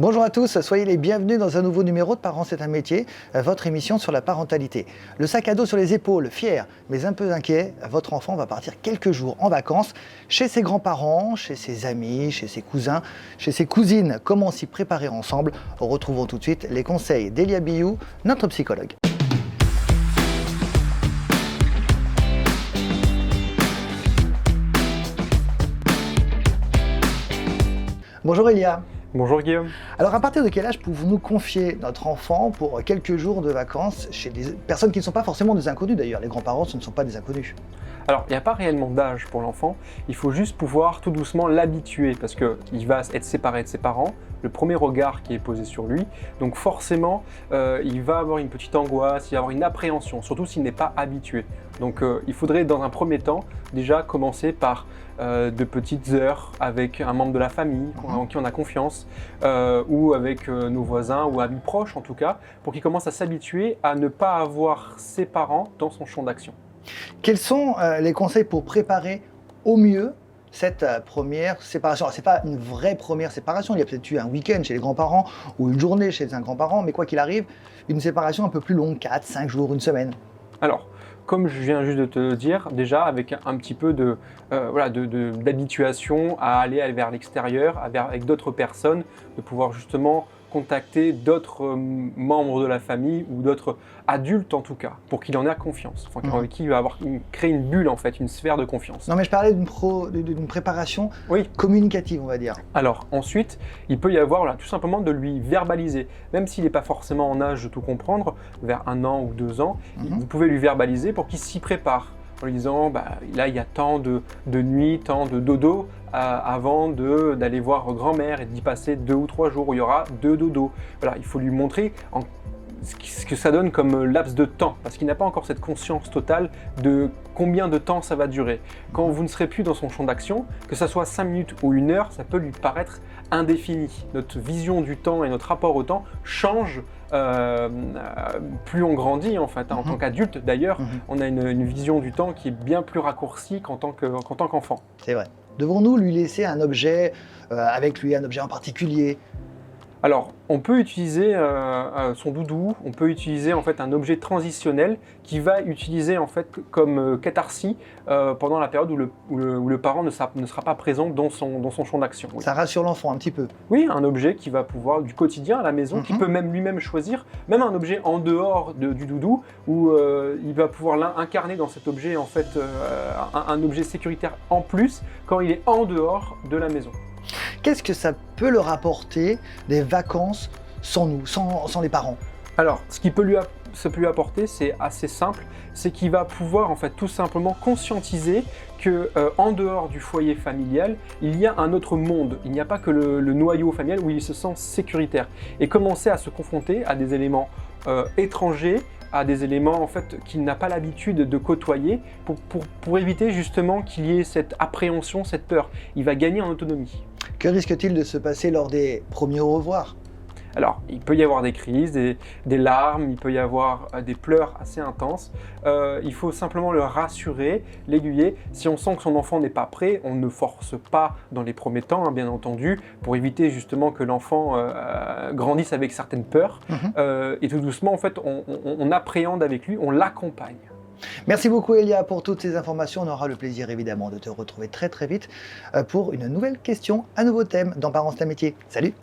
Bonjour à tous, soyez les bienvenus dans un nouveau numéro de Parents c'est un métier, votre émission sur la parentalité. Le sac à dos sur les épaules, fier mais un peu inquiet, votre enfant va partir quelques jours en vacances chez ses grands-parents, chez ses amis, chez ses cousins, chez ses cousines. Comment s'y préparer ensemble? Retrouvons tout de suite les conseils d'Elia Biou, notre psychologue. Bonjour Elia. Bonjour Guillaume. Alors à partir de quel âge pouvons-nous confier notre enfant pour quelques jours de vacances chez des personnes qui ne sont pas forcément des inconnus d'ailleurs? Les grands-parents, ce ne sont pas des inconnus. Alors, il n'y a pas réellement d'âge pour l'enfant, il faut juste pouvoir tout doucement l'habituer parce qu'il va être séparé de ses parents, le premier regard qui est posé sur lui, donc forcément, il va avoir une petite angoisse, il va avoir une appréhension, surtout s'il n'est pas habitué. Donc il faudrait dans un premier temps déjà commencer par de petites heures avec un membre de la famille en qui on a confiance ou avec nos voisins ou amis proches en tout cas, pour qu'il commence à s'habituer à ne pas avoir ses parents dans son champ d'action. Quels sont les conseils pour préparer au mieux cette première séparation? Alors, ce n'est pas une vraie première séparation, il y a peut-être eu un week-end chez les grands-parents ou une journée chez un grand-parent, mais quoi qu'il arrive, une séparation un peu plus longue, 4, 5 jours, une semaine. Alors, comme je viens juste de te le dire, déjà avec un petit peu d'habituation à aller vers l'extérieur, avec d'autres personnes, de pouvoir justement contacter d'autres membres de la famille ou d'autres adultes en tout cas, pour qu'il en ait confiance, avec qui il va créer une bulle en fait, une sphère de confiance. Non mais je parlais d'une préparation communicative on va dire. Alors ensuite, il peut y avoir tout simplement de lui verbaliser, même s'il n'est pas forcément en âge de tout comprendre, vers 1 an ou 2 ans, vous pouvez lui verbaliser pour qu'il s'y prépare. En lui disant, là il y a tant de nuits, tant de dodo avant d'aller voir grand-mère et d'y passer 2 ou 3 jours où il y aura 2 dodos. Voilà, il faut lui montrer ce que ça donne comme laps de temps, parce qu'il n'a pas encore cette conscience totale de combien de temps ça va durer. Quand vous ne serez plus dans son champ d'action, que ça soit 5 minutes ou 1 heure, ça peut lui paraître indéfini. Notre vision du temps et notre rapport au temps change plus on grandit en fait. En tant qu'adulte d'ailleurs, on a une vision du temps qui est bien plus raccourcie qu'en tant qu'enfant. C'est vrai. Devons-nous lui laisser un objet avec lui, un objet en particulier? Alors, on peut utiliser son doudou, on peut utiliser en fait un objet transitionnel qui va utiliser en fait comme catharsis pendant la période où le parent ne sera pas présent dans son champ d'action. Oui. Ça rassure l'enfant un petit peu. Oui, un objet qui va pouvoir, du quotidien à la maison, qui peut même lui-même choisir, même un objet en dehors du doudou, où il va pouvoir incarner dans cet objet en fait un objet sécuritaire en plus quand il est en dehors de la maison. Qu'est-ce que ça peut leur apporter des vacances sans nous, sans les parents? Alors, ce qui peut lui apporter, c'est assez simple, c'est qu'il va pouvoir en fait tout simplement conscientiser que en dehors du foyer familial, il y a un autre monde. Il n'y a pas que le noyau familial où il se sent sécuritaire. Et commencer à se confronter à des éléments étrangers, à des éléments en fait qu'il n'a pas l'habitude de côtoyer pour éviter justement qu'il y ait cette appréhension, cette peur. Il va gagner en autonomie. Que risque-t-il de se passer lors des premiers au revoir? Alors, il peut y avoir des crises, des larmes, il peut y avoir des pleurs assez intenses. Il faut simplement le rassurer, l'aiguiller. Si on sent que son enfant n'est pas prêt, on ne force pas dans les premiers temps, bien entendu, pour éviter justement que l'enfant grandisse avec certaines peurs. Et tout doucement, en fait, on appréhende avec lui, on l'accompagne. Merci beaucoup Elia pour toutes ces informations. On aura le plaisir évidemment de te retrouver très vite pour une nouvelle question, un nouveau thème dans Parents c'est un métier. Salut!